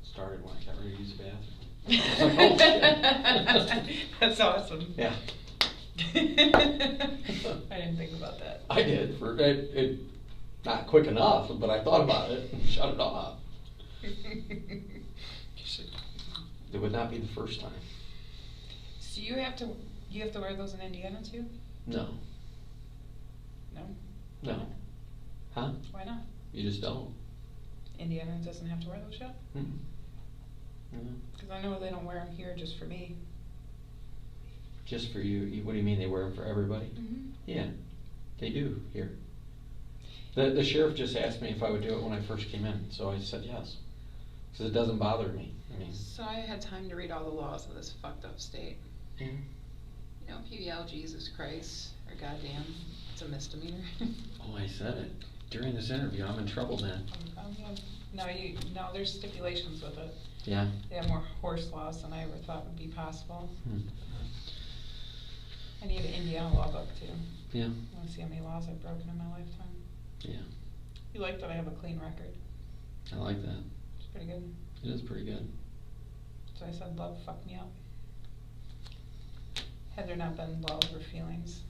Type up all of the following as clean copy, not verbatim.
started when I got ready to use the bathroom. I was like, oh, shit. That's awesome. Yeah. I didn't think about that. I did, for it not quick enough, but I thought about it and shut it off. It would not be the first time. So you have to wear those in Indiana too? No. No? No. Huh? Why not? You just don't. Indiana doesn't have to wear those yet? Because I know they don't wear them here just for me. Just for you? What do you mean they wear them for everybody? Mm-hmm. Yeah, they do here. The sheriff just asked me if I would do it when I first came in, so I said yes. Because it doesn't bother me. I mean. So I had time to read all the laws of this fucked up state. Yeah. You know, if you yell Jesus Christ or goddamn, it's a misdemeanor. Oh, I said it. During this interview, I'm in trouble, man. No, there's stipulations with it. Yeah. They have more horse laws than I ever thought would be possible. I need an Indiana law book too. Yeah. I want to see how many laws I've broken in my lifetime. Yeah. You like that I have a clean record? I like that. It's pretty good. It is pretty good. So I said love fucked me up. Had there not been love or feelings,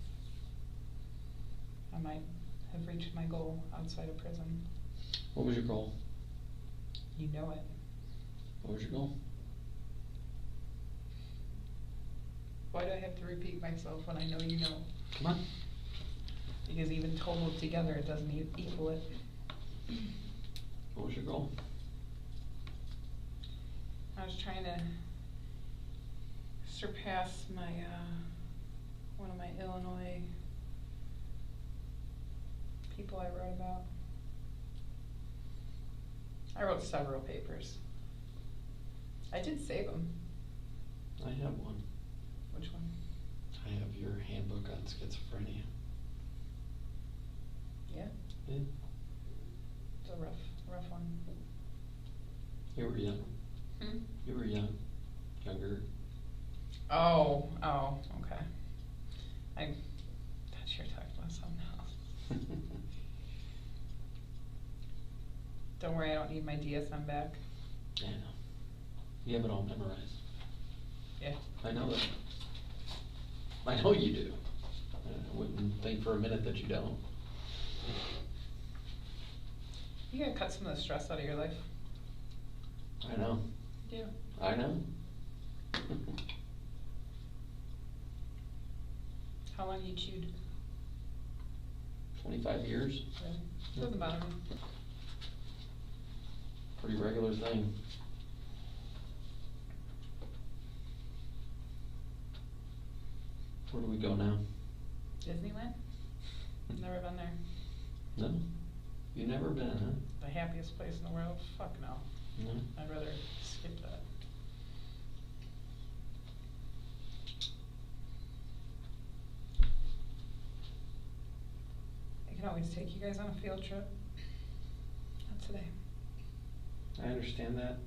I might have reached my goal outside of prison. What was your goal? You know it. What was your goal? Why do I have to repeat myself when I know you know? Come on. Because even totaled together, it doesn't equal it. What was your goal? I was trying to surpass my, one of my Illinois people I wrote about. I wrote several papers. I did save them. I have one. Which one? I have your handbook on schizophrenia. Yeah? Yeah. It's a rough one. You were young. Hmm? You were young. Younger. Oh, okay. I thought you were talking about something else. Don't worry, I don't need my DSM back. Yeah, I know. You have it all memorized. Yeah. I know that. I know you do. I wouldn't think for a minute that you don't. You gotta cut some of the stress out of your life. I know. Yeah. I know. How long you chewed? 25 years. Really? Doesn't bother me. Pretty regular thing. Where do we go now? Disneyland? Never been there. No? You never been, huh? The happiest place in the world? Fuck no. No? I'd rather skip that. I can always take you guys on a field trip. Not today. I understand that.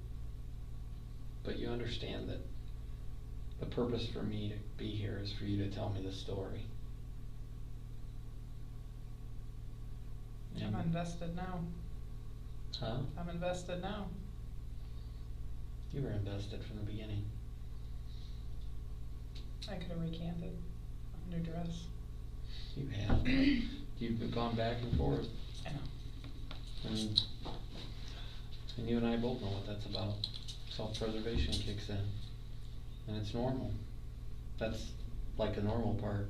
But you understand that the purpose for me to be here is for you to tell me the story. I'm invested now. Huh? I'm invested now. You were invested from the beginning. I could have recanted under duress. You have. You've gone back and forth. I know. And you and I both know what that's about. Self-preservation kicks in. And it's normal. That's like a normal part.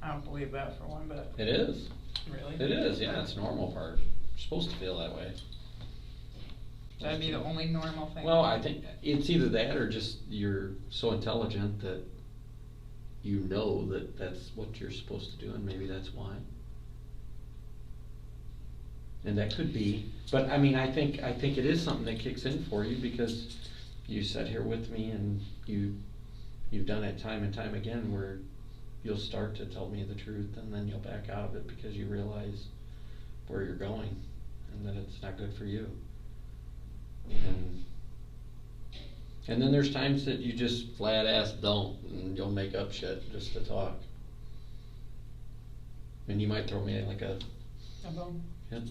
I don't believe that for one bit. It is. Really? It is, yeah, it's a normal part. You're supposed to feel that way. That'd be the only normal thing. Well, I think it's either that or just you're so intelligent that you know that that's what you're supposed to do, and maybe that's why. And that could be, but I mean, I think it is something that kicks in for you because you sat here with me and you've done it time and time again where you'll start to tell me the truth and then you'll back out of it because you realize where you're going and that it's not good for you. And then there's times that you just flat ass don't, and you'll make up shit just to talk. And you might throw me like a bone. Yep,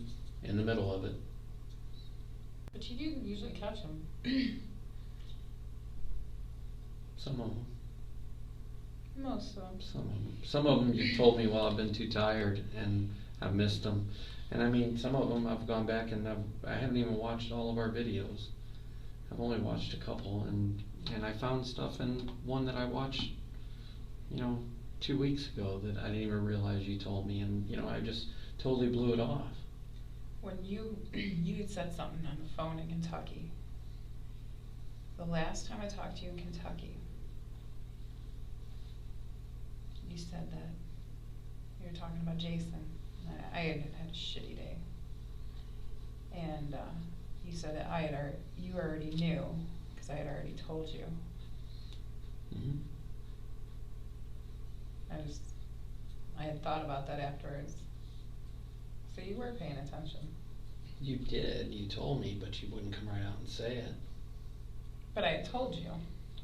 in the middle of it. But you do usually catch them. Some of them. Most of them. Some of them. Some of them you've told me, well, I've been too tired and I've missed them. And I mean, some of them I've gone back and I haven't even watched all of our videos. I've only watched a couple, and I found stuff in one that I watched, 2 weeks ago that I didn't even realize you told me, and I just totally blew it off. When you had said something on the phone in Kentucky, the last time I talked to you in Kentucky, you said that you were talking about Jason. I had had a shitty day, and you said that you already knew because I had already told you. Mm-hmm. I had thought about that afterwards. So you were paying attention. You did. You told me, but you wouldn't come right out and say it. But I had told you.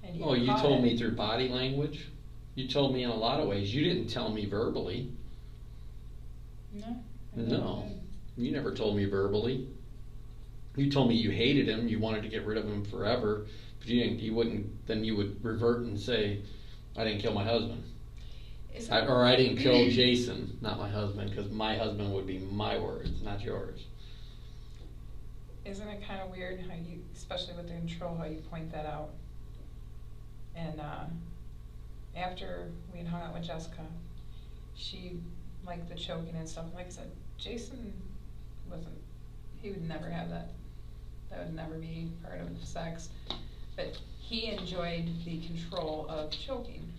And Oh, you told me through body language? You told me in a lot of ways. You didn't tell me verbally. No. No. You never told me verbally. You told me you hated him, you wanted to get rid of him forever, but you wouldn't, then you would revert and say, I didn't kill my husband. Or I didn't kill Jason, not my husband, because my husband would be my words, not yours. Isn't it kind of weird how you, especially with the control, how you point that out? And after we had hung out with Jessica, she liked the choking and stuff. Like I said, Jason he would never have that. That would never be part of sex. But he enjoyed the control of choking.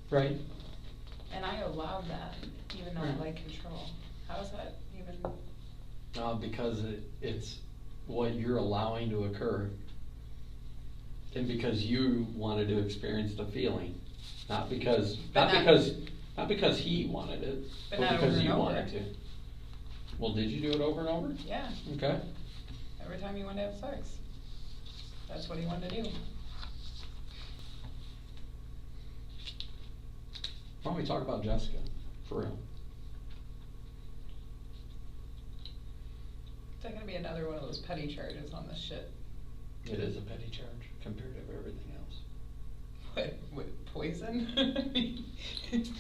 Right. And I allowed that, even though I like control. How is that even? Because it's what you're allowing to occur. And because you wanted to experience the feeling. Not because he wanted it, but because you wanted to. Well, did you do it over and over? Yeah. Okay. Every time you wanted to have sex. That's what he wanted to do. Why don't we talk about Jessica, for real? Is that gonna be another one of those petty charges on this shit? It is a petty charge compared to everything else. What, poison? Can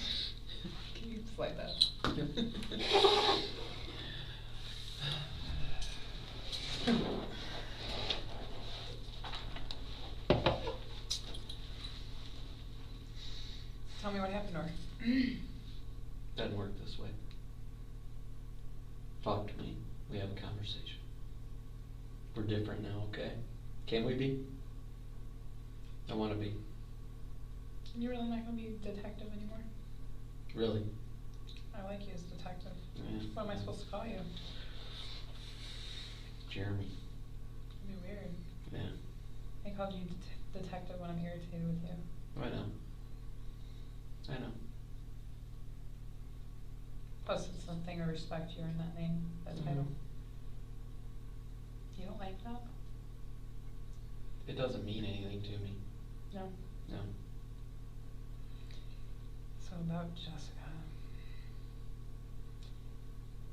you slide that? Yep. Tell me what happened to her. Doesn't work this way. Talk to me. We have a conversation. We're different now, okay? Can we be? I want to be. You're really not gonna be a detective anymore? Really? I like you as a detective. Yeah. What am I supposed to call you? Jeremy. It'd be weird. Yeah. I called you detective when I'm irritated with you. I know. Plus, it's a thing of respect you in that name, that title. You don't like that? It doesn't mean anything to me. No. No. So about Jessica.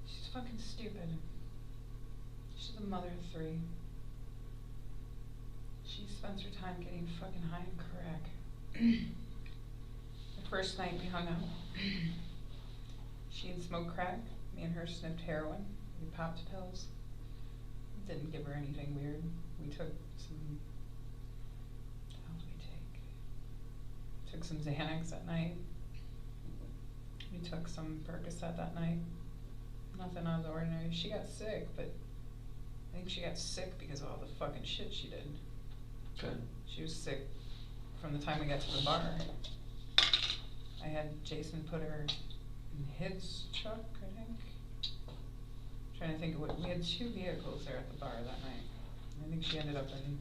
She's fucking stupid. She's a mother of 3. She spends her time getting fucking high on crack. The first night we hung out, she had smoked crack. Me and her sniffed heroin. We popped pills. Didn't give her anything weird. We took some. What did we take? Took some Xanax that night. We took some Percocet that night. Nothing out of the ordinary. She got sick, but I think she got sick because of all the fucking shit she did. Okay. She was sick from the time we got to the bar. I had Jason put her in his truck, I think. Trying to think of what, we had 2 vehicles there at the bar that night. I think she ended up in,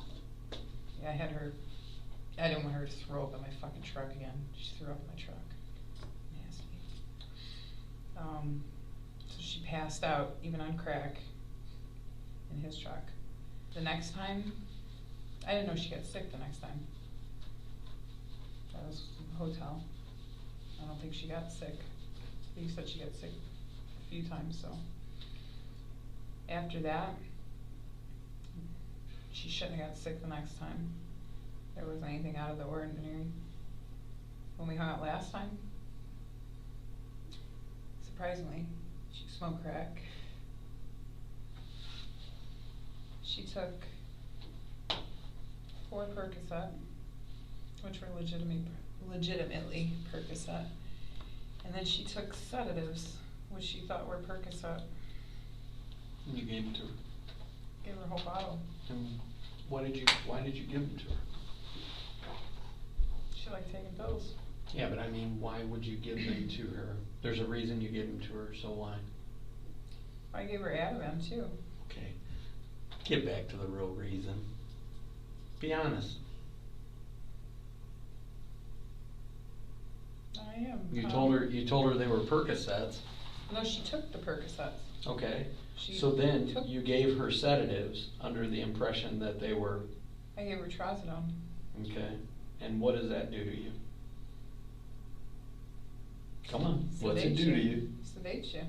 yeah, I didn't want her to throw up in my fucking truck again. She threw up in my truck. Nasty. So she passed out, even on crack, in his truck. The next time, I didn't know she got sick the next time. That was in the hotel. I don't think she got sick. You said she got sick a few times, so. After that, she shouldn't have got sick the next time. There wasn't anything out of the ordinary. When we hung out last time, surprisingly, she smoked crack. She took 4 Percocet, which were legitimately Percocet. And then she took sedatives, which she thought were Percocet. And you gave them to her? Gave her a whole bottle. And why did you give them to her? She liked taking pills. Yeah, but I mean, why would you give them to her? There's a reason you gave them to her, so why? I gave her Ativan too. Okay. Get back to the real reason. Be honest. I am. You told her they were Percocets. No, she took the Percocets. Okay. She So then took- you gave her sedatives under the impression that they were. I gave her trazodone. Okay. And what does that do to you? Come on. What's it do to you? Sedates you.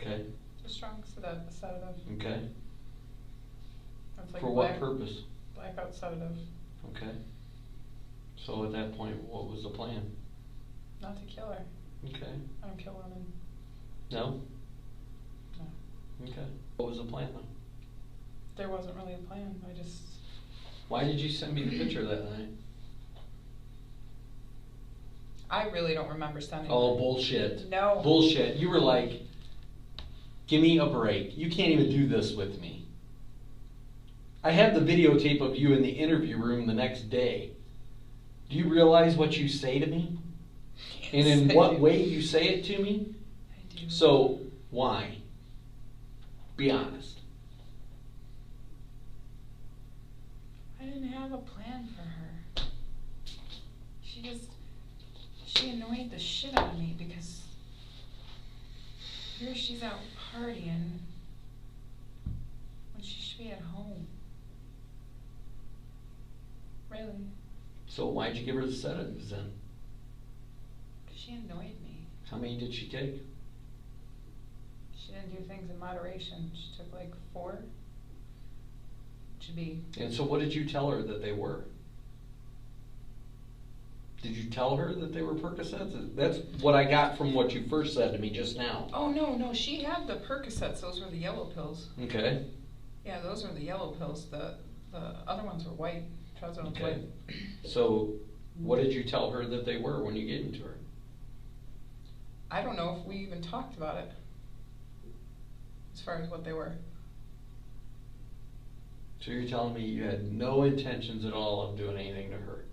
Okay. It's a strong sedative. Okay. It's like For what purpose? blackout sedative. Okay. So at that point, what was the plan? Not to kill her. Okay. I don't kill women. No? No. Okay. What was the plan then? There wasn't really a plan. I just. Why did you send me the picture that night? I really don't remember sending. Oh, her. bullshit. No. Bullshit. You were like, give me a break. You can't even do this with me. I have the videotape of you in the interview room the next day. Do you realize what you say to me? And in Yes, I what do. way you say it to me? I do. So, why? Be honest. I didn't have a plan for her. She annoyed the shit out of me because here she's out partying when she should be at home. Really? So why'd you give her the sedatives then? Because she annoyed me. How many did she take? She didn't do things in moderation. She took like 4. Should be. And so what did you tell her that they were? Did you tell her that they were Percocets? That's what I got from what you first said to me just now. Oh no, she had the Percocets. Those were the yellow pills. Okay. Yeah, those were the yellow pills. The other ones were white. Trazodone was Okay. white. So what did you tell her that they were when you gave them to her? I don't know if we even talked about it. As far as what they were. So you're telling me you had no intentions at all of doing anything to her?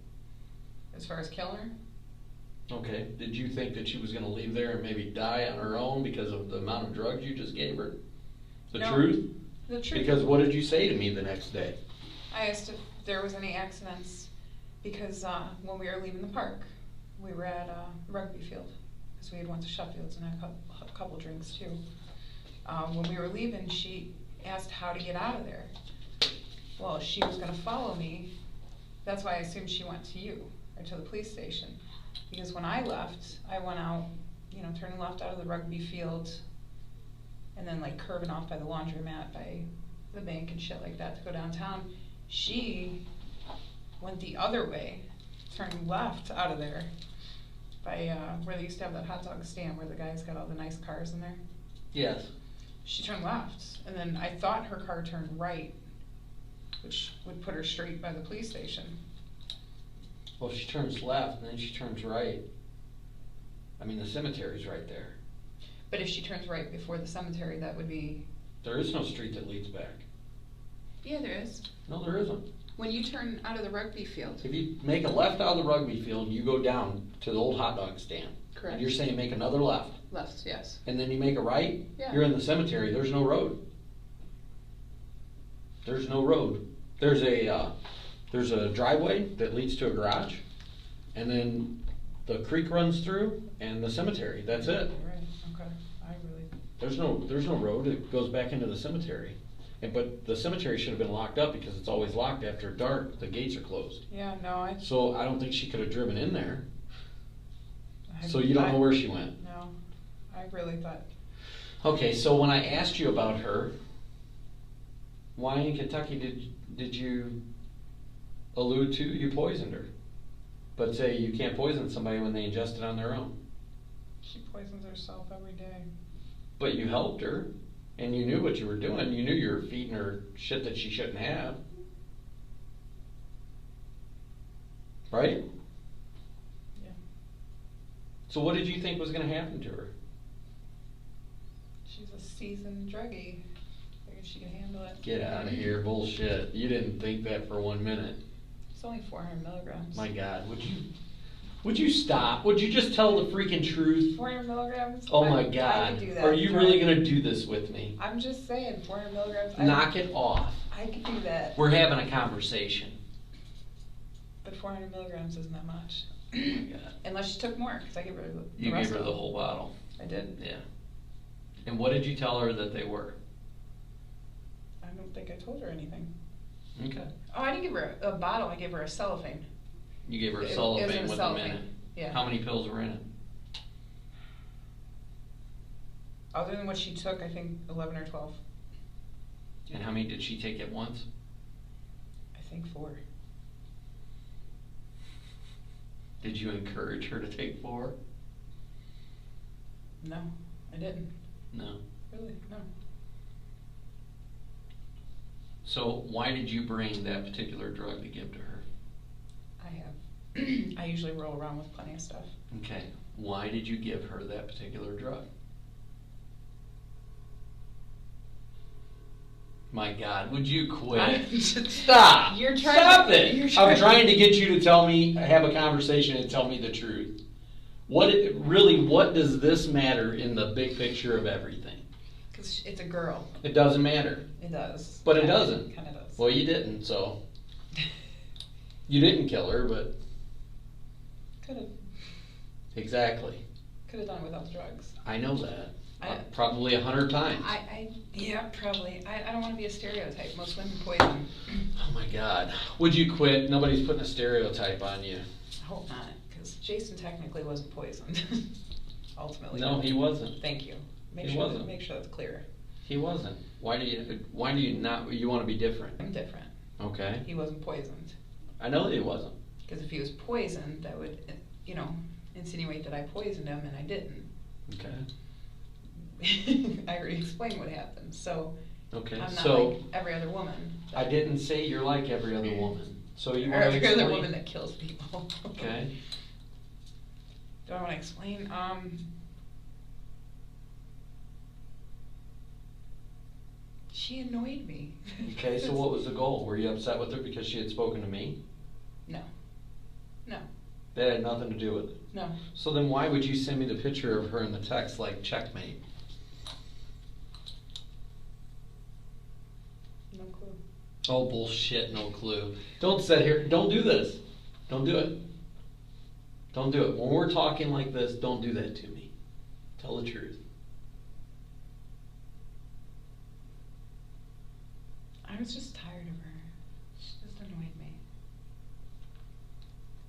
As far as killing her? Okay. Did you think that she was going to leave there and maybe die on her own because of the amount of drugs you just gave her? The No. truth? The truth. Because what did you say to me the next day? I asked if there was any accidents because when we were leaving the park, we were at a rugby field because we had went to Sheffield's and had a couple drinks too. When we were leaving, she asked how to get out of there. Well, she was going to follow me. That's why I assumed she went to you or to the police station. Because when I left, I went out, turning left out of the rugby field and then like curving off by the laundromat by the bank and shit like that to go downtown. She went the other way, turned left out of there by where they used to have that hot dog stand where the guys got all the nice cars in there. Yes. She turned left, and then I thought her car turned right, which would put her straight by the police station. Well, if she turns left and then she turns right, I mean, the cemetery's right there. But if she turns right before the cemetery, that would be... There is no street that leads back. Yeah, there is. No, there isn't. When you turn out of the rugby field. If you make a left out of the rugby field, you go down to the old hot dog stand. Correct. And you're saying make another left. Left, yes. And then you make a right, Yeah. you're in the cemetery, there's no road. There's no road. There's a driveway that leads to a garage, and then the creek runs through, and the cemetery, that's it. Right, okay. I really... There's no road, it goes back into the cemetery. But the cemetery should have been locked up because it's always locked after dark, the gates are closed. Yeah, no, So I don't think she could have driven in there. So you don't know where she went? No, I really thought... Okay, so when I asked you about her, why in Kentucky did you allude to you poisoned her? But say you can't poison somebody when they ingest it on their own. She poisons herself every day. But you helped her, and you knew what you were doing. You knew you were feeding her shit that she shouldn't have. Right? Yeah. So what did you think was going to happen to her? She's a seasoned druggie. Figured she could handle it. Get out of here, bullshit. You didn't think that for 1 minute. It's only 400 milligrams. My God, would you stop? Would you just tell the freaking truth? 400 milligrams? Oh my I God. could do that. Are you really going to do this with me? I'm just saying, 400 milligrams. Knock it off. I could do that. We're having a conversation. But 400 milligrams isn't that much. Oh my God. Unless she took more, because I gave her the You rest gave her of the it. whole bottle. I did. Yeah. And what did you tell her that they were? I don't think I told her anything. Okay. Oh, I didn't give her a bottle. I gave her a cellophane. You gave her a It was cellophane in a with cellophane. them in it. Yeah. How many pills were in it? Other than what she took, I think 11 or 12. And how many did she take at once? I think 4. Did you encourage her to take 4? No, I didn't. No. Really, no. So why did you bring that particular drug to give to her? I have. I usually roll around with plenty of stuff. Okay. Why did you give her that particular drug? My God, would you quit? Stop! You're trying Stop to, it! You're I'm trying to get you to tell me, have a conversation and tell me the truth. What does this matter in the big picture of everything? Because it's a girl. It doesn't matter. It does. But it doesn't. Kind of does. Well, you didn't, so. You didn't kill her, but. Could have. Exactly. Could have done without the drugs. I know that. I- Probably 100 times. Yeah, probably. I don't want to be a stereotype. Most women poison. Oh my God. Would you quit? Nobody's putting a stereotype on you. I hope not, because Jason technically wasn't poisoned. Ultimately. No, he wasn't. Thank you. He wasn't. Make sure that's clear. He wasn't. Why do you not, you want to be different? I'm different. Okay. He wasn't poisoned. I know that he wasn't. Because if he was poisoned, that would, insinuate that I poisoned him, and I didn't. Okay. I already explained what happened, so Okay. I'm not So like every other woman. I didn't say you're like every other woman. So you Or want to every explain? other woman that kills people. Okay. Do I want to explain? She annoyed me. Okay, so what was the goal? Were you upset with her because she had spoken to me? No. No. That had nothing to do with it. No. So then why would you send me the picture of her in the text like checkmate? No clue. Oh, bullshit, no clue. Don't sit here, don't do this. Don't do it. Don't do it. When we're talking like this, don't do that to me. Tell the truth. I was just tired of her. She just annoyed me.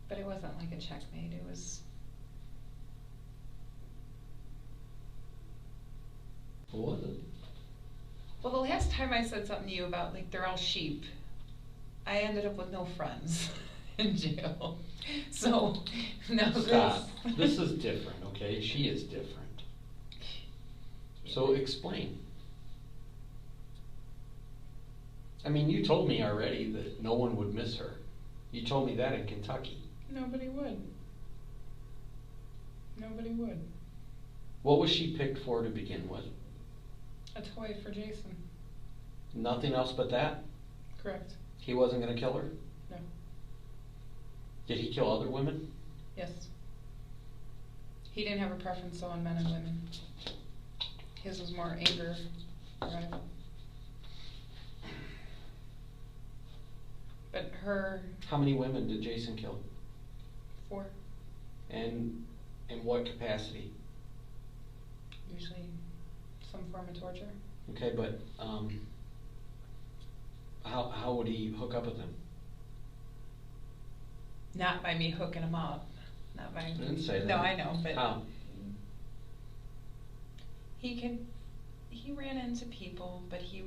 But it wasn't like a checkmate, it was... What was it? Well, the last time I said something to you about, like, they're all sheep, I ended up with no friends in jail. So, no, Stop. This is different, okay? She is different. So explain. I mean, you told me already that no one would miss her. You told me that in Kentucky. Nobody would. Nobody would. What was she picked for to begin with? A toy for Jason. Nothing else but that? Correct. He wasn't going to kill her? No. Did he kill other women? Yes. He didn't have a preference though on men and women. His was more anger, right? But her... How many women did Jason kill? 4. And in what capacity? Usually some form of torture. Okay, but how would he hook up with them? Not by me hooking him up. Not by... I didn't say that. No, I know, but... How? He ran into people, but he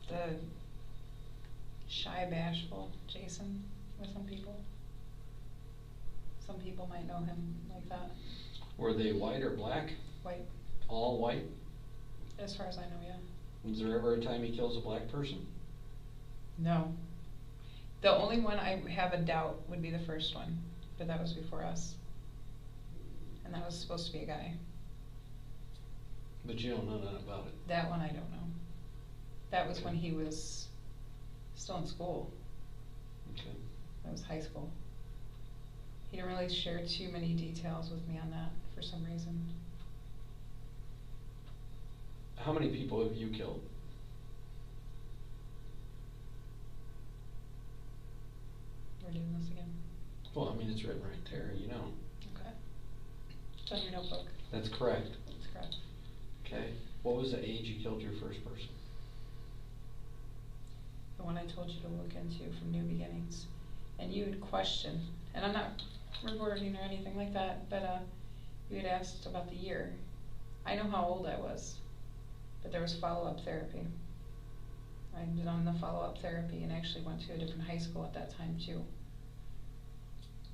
the shy, bashful Jason with some people. Some people might know him like that. Were they white or black? White. All white? As far as I know, yeah. Was there ever a time he kills a black person? No. The only one I have a doubt would be the first one, but that was before us. And that was supposed to be a guy. But you don't know nothing about it. That one I don't know. That was when he was still in school. Okay. That was high school. He didn't really share too many details with me on that for some reason. How many people have you killed? We're doing this again. Well, I mean, it's written right there, you know. Okay. It's on your notebook. That's correct. That's correct. Okay. What was the age you killed your first person? The one I told you to look into from New Beginnings. And you had questioned, and I'm not recording or anything like that, but you had asked about the year. I know how old I was, but there was follow-up therapy. I did on the follow-up therapy and actually went to a different high school at that time too.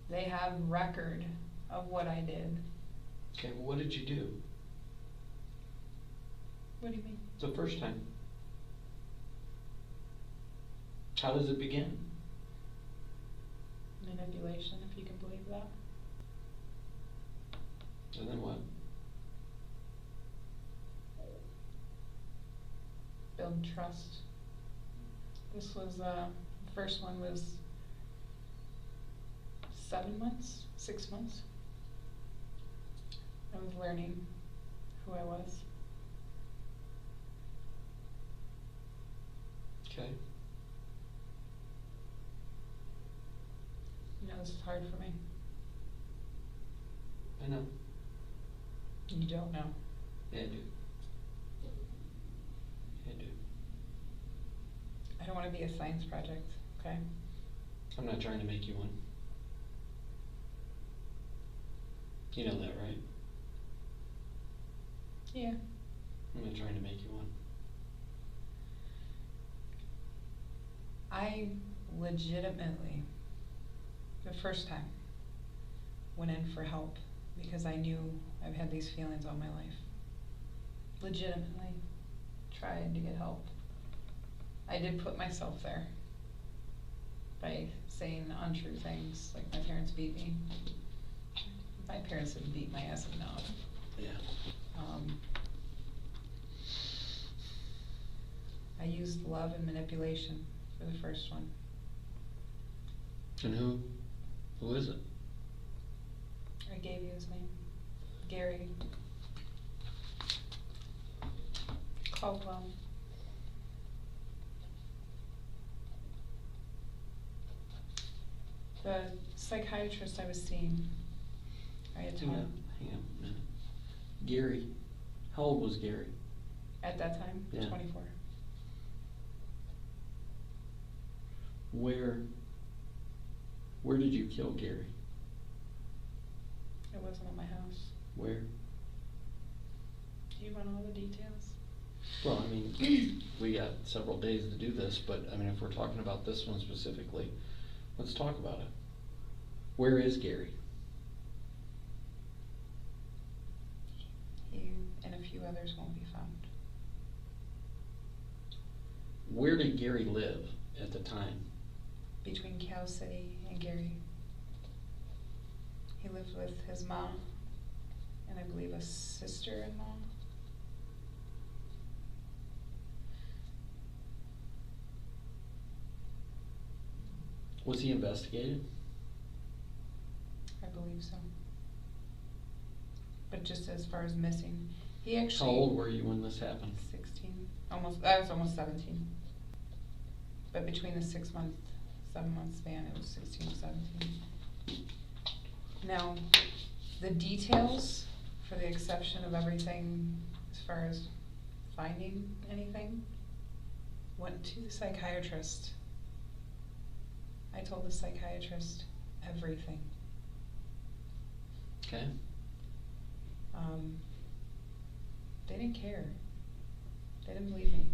They have record of what I did. Okay, well, what did you do? What do you mean? The first time. How does it begin? Manipulation, if you can believe that. And then what? Build trust. This was, the first one was 7 months, 6 months. I was learning who I was. Okay. You know, this is hard for me. I know. You don't know. Yeah, I do. Yeah, I do. I don't want to be a science project, okay? I'm not trying to make you one. You know that, right? Yeah. I'm not trying to make you one. I legitimately, the first time, went in for help because I knew I've had these feelings all my life. Legitimately tried to get help. I did put myself there by saying untrue things, like my parents beat me. My parents didn't beat my ass enough. Yeah. I used love and manipulation for the first one. And who? Who is it? I gave you his name. Gary Caldwell. The psychiatrist I was seeing, I had told Hang on a minute. Gary. How old was Gary? at that time, Yeah. 24. Where did you kill Gary? It wasn't at my house. Where? Do you want all the details? Well, I mean, we got several days to do this, but I mean, if we're talking about this one specifically, let's talk about it. Where is Gary? He and a few others won't be found. Where did Gary live at the time? Between Cal City and Gary. He lived with his mom and I believe a sister-in-law. Was he investigated? I believe so. But just as far as missing, he actually. How old were you when this happened? 16. I was almost 17. But between the 7 month span, it was 16, 17. Now, the details, for the exception of everything as far as finding anything, went to the psychiatrist. I told the psychiatrist everything. Okay. They didn't care. They didn't believe me.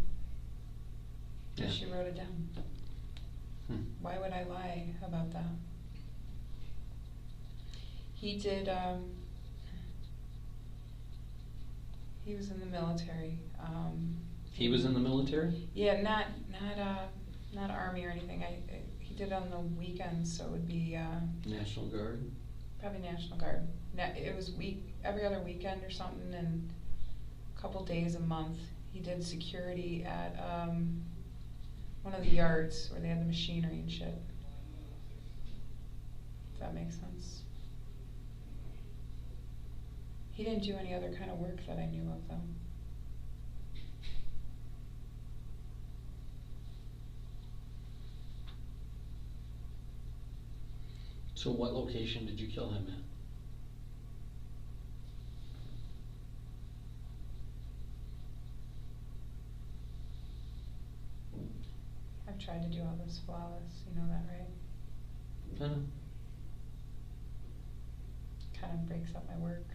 Yeah. She wrote it down. Why would I lie about that? He did, he was in the military. He was in the military? Yeah, not Army or anything. He did it on the weekends, so it would be, National Guard? probably National Guard. It was every other weekend or something, and a couple days a month. He did security at, one of the yards where they had the machinery and shit. If that makes sense. He didn't do any other kind of work that I knew of, though. So what location did you kill him at? I've tried to do all this flawless, you know that, right? I know. Kind of breaks up my work.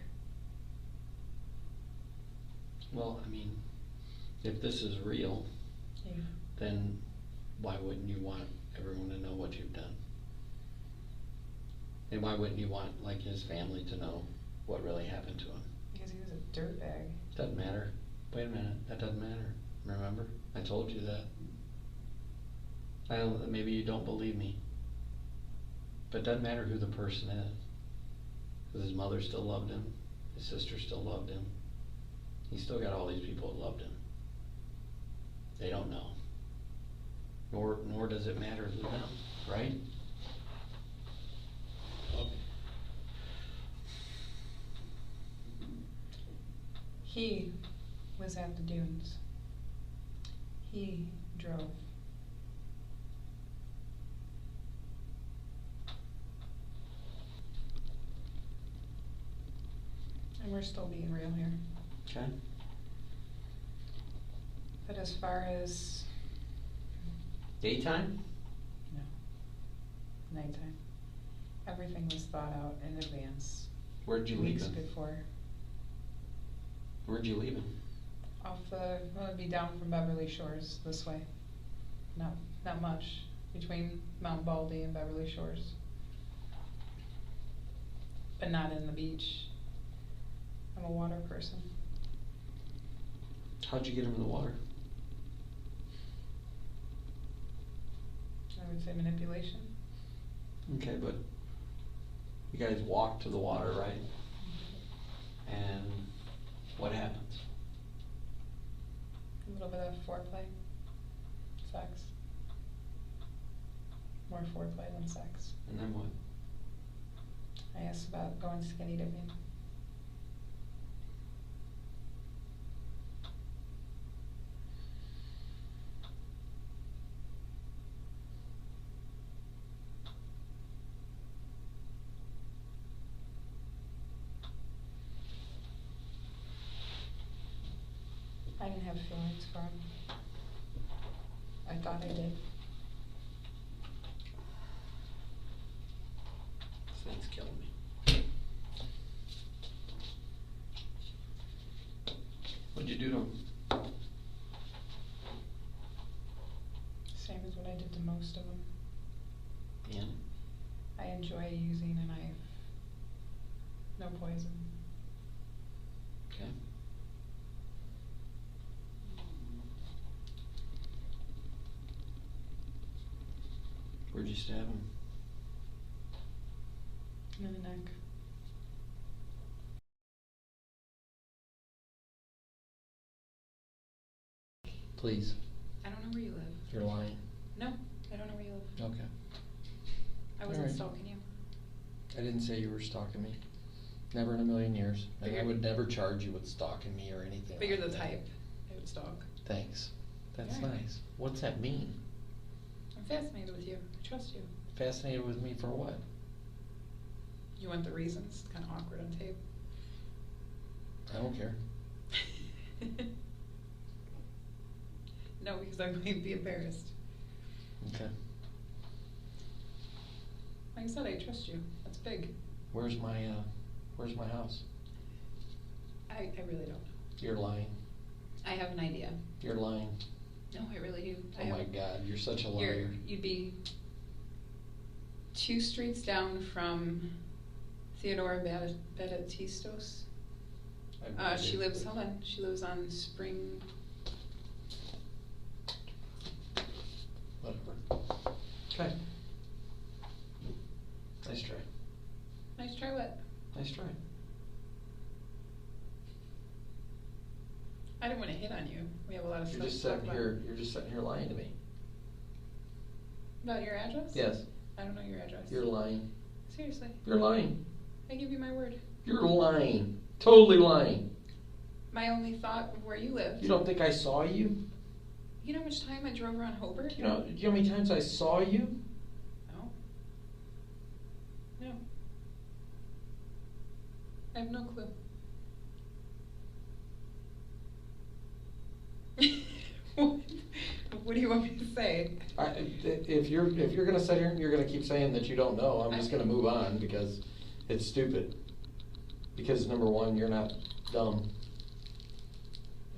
Well, I mean, if this is real, Yeah. then why wouldn't you want everyone to know what you've done? And why wouldn't you want, like, his family to know what really happened to him? Because he was a dirtbag. Doesn't matter. Wait a minute, that doesn't matter. Remember? I told you that. I don't, maybe you don't believe me. But it doesn't matter who the person is. Because his mother still loved him. His sister still loved him. He's still got all these people that loved him. They don't know. Nor does it matter to them, right? He was at the dunes. He drove. And we're still being real here. Okay. But as far as Daytime? no, nighttime, everything was thought out in advance. Where'd you leave Weeks him? before. Where'd you leave him? Off it'd be down from Beverly Shores this way. Not much between Mount Baldy and Beverly Shores. But not in the beach. I'm a water person. How'd you get him in the water? I would say manipulation. Okay, but you guys walked to the water, right? And what happens? A little bit of foreplay. Sex. More foreplay than sex. And then what? I asked about going skinny dipping. I didn't have feelings for him. I thought I did. This thing's killing me. What'd you do to him? Same as what I did to most of them. And? I enjoy using a knife. No poison. Okay. Where'd you stab him? In the neck. Please. I don't know where you live. You're lying. No, I don't know where you live. Okay. I wasn't Alright. stalking you. I didn't say you were stalking me. Never in a million years. But And I you're- would never charge you with stalking me or anything But you're like the that. type I would stalk. Thanks. That's Yeah. nice. What's that mean? I'm fascinated with you. I trust you. Fascinated with me for what? You want the reasons? It's kind of awkward on tape. I don't care. No, because I might be embarrassed. Okay. Like I said, I trust you. That's big. Where's my house? I really don't know. You're lying. I have an idea. You're lying. No, I really do. Oh my God, you're such a liar. You'd be 2 streets down from Theodora Badatistos. She lives on Spring. Whatever. Okay. Nice try. Nice try what? Nice try. I didn't want to hit on you. We have a lot of You're stuff just to talk sitting about. here. You're just sitting here lying to me. About your address? Yes. I don't know your address. You're lying. Seriously. You're lying. I give you my word. You're lying. Totally lying. My only thought of where you lived. You don't think I saw you? You know how much time I drove around Hobart? You know how many times I saw you? No. No. I have no clue. What do you want me to say? If you're gonna sit here and you're gonna keep saying that you don't know, I'm just gonna move on because it's stupid. Because number one, you're not dumb,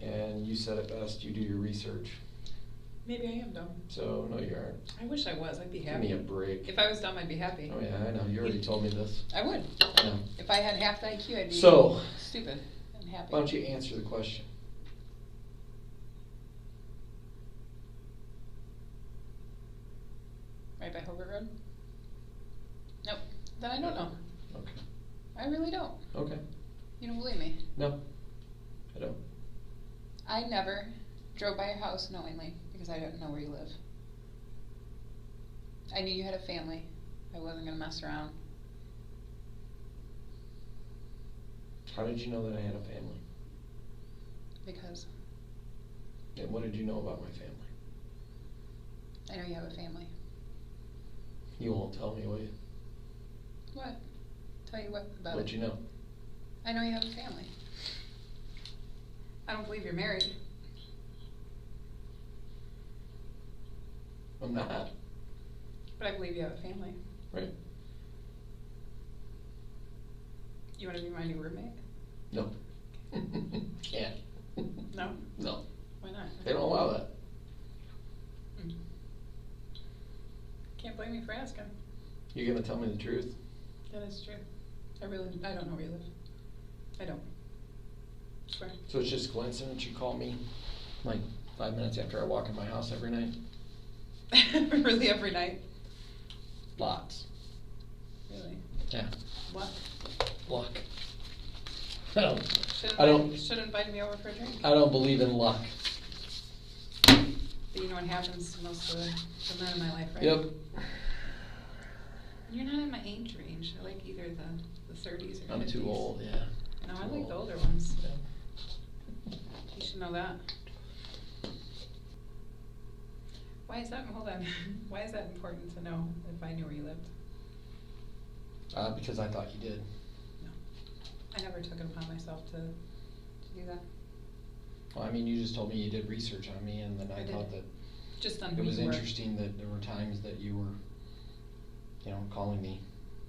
and you said it best. You do your research. Maybe I am dumb. So no, you aren't. I wish I was. I'd be Give happy. me a break. If I was dumb, I'd be happy. Oh yeah, I know. You already told me this. I would. I know. If I had half the IQ, I'd be So, stupid and happy. why don't you answer the question? Right by Hobart Road? Nope. Then I don't know. Okay. I really don't. Okay. You don't believe me? No, I don't. I never drove by your house knowingly because I didn't know where you live. I knew you had a family. I wasn't going to mess around. How did you know that I had a family? Because And what did you know about my family? I know you have a family. You won't tell me, will you? What? Tell you what about What it? you know? I know you have a family. I don't believe you're married. I'm not. But I believe you have a family. Right? You want to be my new roommate? No. Can't. No? No. Why not? They don't allow that. Can't blame me for asking. You're gonna tell me the truth? That is true. I don't know where you live. I don't. Swear. So it's just coincidence you call me like 5 minutes after I walk in my house every night? Really every night? Lots. Really? Yeah. What? Luck. Should invite me over for a drink. I don't believe in luck. But you know what happens to most of the men in my life, right? Yep. You're not in my age range. I like either the 30s or 50s. I'm too old, yeah. No, I Too like the old. older ones. Yeah. You should know that. Why is that? Hold on. Why is that important to know if I knew where you lived? Because I thought you did. No. I never took it upon myself to do that. Well, I mean, you just told me you did research on me, and then I I did. thought that Just on it who was you were. interesting that there were times that you were, calling me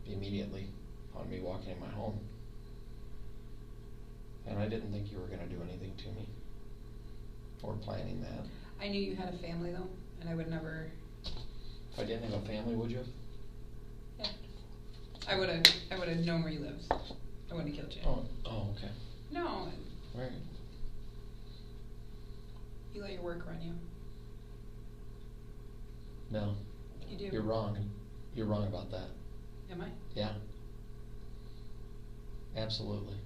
immediately on me walking in my home. And I didn't think you were gonna do anything to me. Or planning that. I knew you had a family though, and I would never. If I didn't have a family, would you? Yeah. I would have known where you lived. I wouldn't have killed you. Oh, okay. No. Right. You let your work run you. No. You do. You're wrong. You're wrong about that. Am I? Yeah. Absolutely.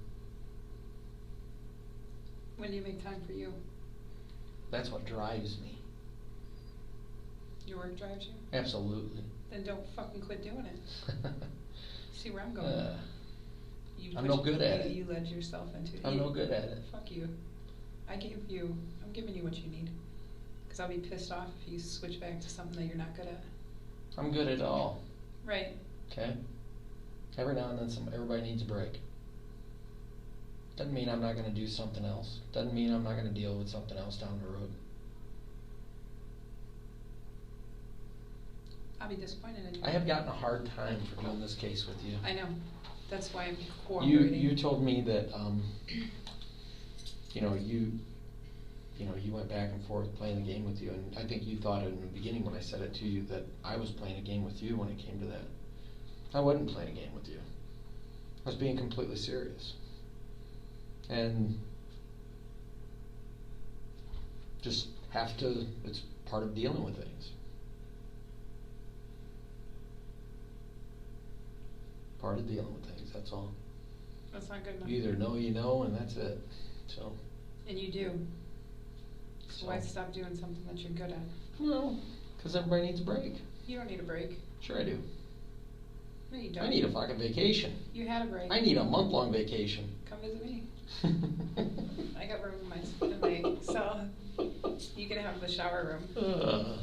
When do you make time for you? That's what drives me. Your work drives you? Absolutely. Then don't fucking quit doing it. See where I'm going? I'm no good at it. You led yourself into it. I'm no good at it. Fuck you. I'm giving you what you need. Because I'll be pissed off if you switch back to something that you're not good at. I'm good at all. Right. Okay? Every now and then everybody needs a break. Doesn't mean I'm not going to do something else. Doesn't mean I'm not going to deal with something else down the road. I'll be disappointed in you. I have gotten a hard time for doing this case with you. I know. That's why I'm cooperating. You told me that, you know, he went back and forth playing the game with you, and I think you thought in the beginning when I said it to you that I was playing a game with you when it came to that. I wasn't playing a game with you. I was being completely serious. And just have to, it's part of dealing with things. Part of dealing with things, that's all. That's not good enough. You either know you know, and that's it, so. And you do. So why stop doing something that you're good at? No, because everybody needs a break. You don't need a break. Sure I do. No, you don't. I need a fucking vacation. You had a break. I need a month-long vacation. Come visit me. I got room in my cell. You can have the shower room.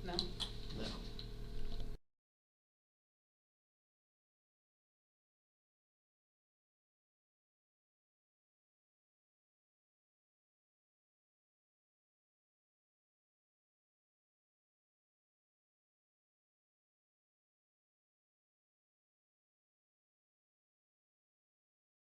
No?